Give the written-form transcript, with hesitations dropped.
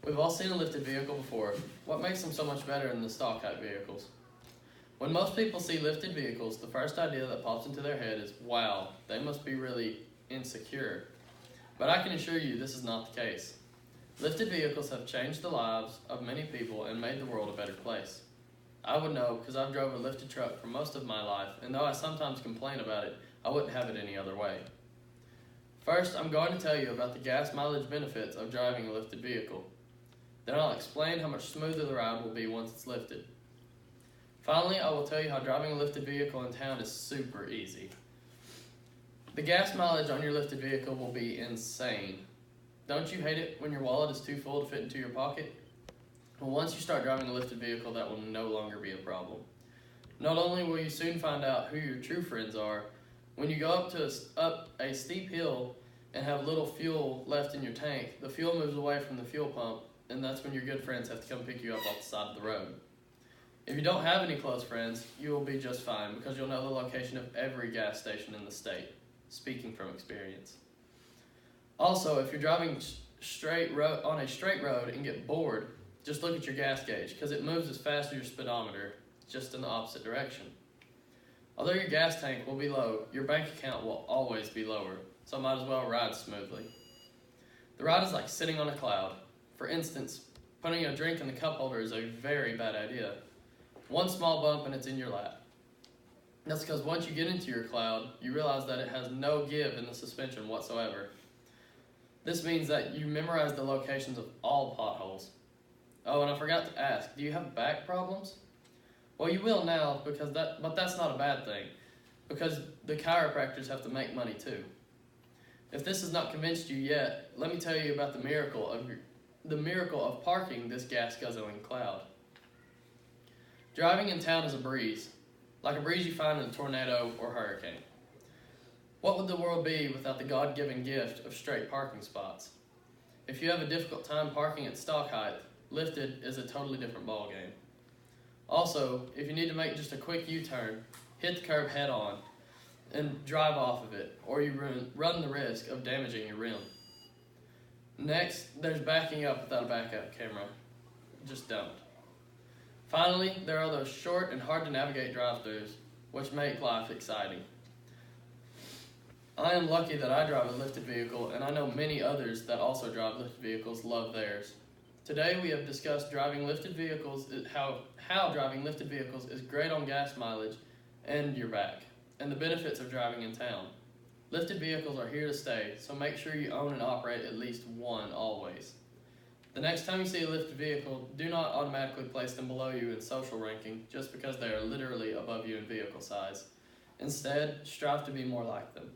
We've all seen a lifted vehicle before. What makes them so much better than the stock type vehicles? When most people see lifted vehicles, the first idea that pops into their head is, wow, they must be really insecure. But I can assure you this is not the case. Lifted vehicles have changed the lives of many people and made the world a better place. I would know because I've drove a lifted truck for most of my life, and though I sometimes complain about it, I wouldn't have it any other way. First, I'm going to tell you about the gas mileage benefits of driving a lifted vehicle. Then I'll explain how much smoother the ride will be once it's lifted. Finally, I will tell you how driving a lifted vehicle in town is super easy. The gas mileage on your lifted vehicle will be insane. Don't you hate it when your wallet is too full to fit into your pocket? Well, once you start driving a lifted vehicle, that will no longer be a problem. Not only will you soon find out who your true friends are, when you go up a steep hill and have little fuel left in your tank, the fuel moves away from the fuel pump, and that's when your good friends have to come pick you up off the side of the road. If you don't have any close friends, you will be just fine because you'll know the location of every gas station in the state, speaking from experience. Also, if you're driving on a straight road and get bored, just look at your gas gauge because it moves as fast as your speedometer, just in the opposite direction. Although your gas tank will be low, your bank account will always be lower, so might as well ride smoothly. The ride is like sitting on a cloud. For instance, putting a drink in the cup holder is a very bad idea. One small bump and it's in your lap. That's because once you get into your cloud, you realize that it has no give in the suspension whatsoever. This means that you memorize the locations of all potholes. Oh, and I forgot to ask, do you have back problems? Well, you will now, but that's not a bad thing, because the chiropractors have to make money too. If this has not convinced you yet, let me tell you about the miracle of parking this gas-guzzling cloud. Driving in town is a breeze, like a breeze you find in a tornado or hurricane. What would the world be without the God-given gift of straight parking spots? If you have a difficult time parking at stock height, lifted is a totally different ballgame. Also, if you need to make just a quick U-turn, hit the curb head on and drive off of it, or you run the risk of damaging your rim. Next, there's backing up without a backup camera. Just don't. Finally, there are those short and hard to navigate drive-thrus, which make life exciting. I am lucky that I drive a lifted vehicle, and I know many others that also drive lifted vehicles love theirs. Today we have discussed driving lifted vehicles, how driving lifted vehicles is great on gas mileage and your back, and the benefits of driving in town. Lifted vehicles are here to stay, so make sure you own and operate at least one always. The next time you see a lifted vehicle, do not automatically place them below you in social ranking just because they are literally above you in vehicle size. Instead, strive to be more like them.